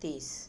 30۔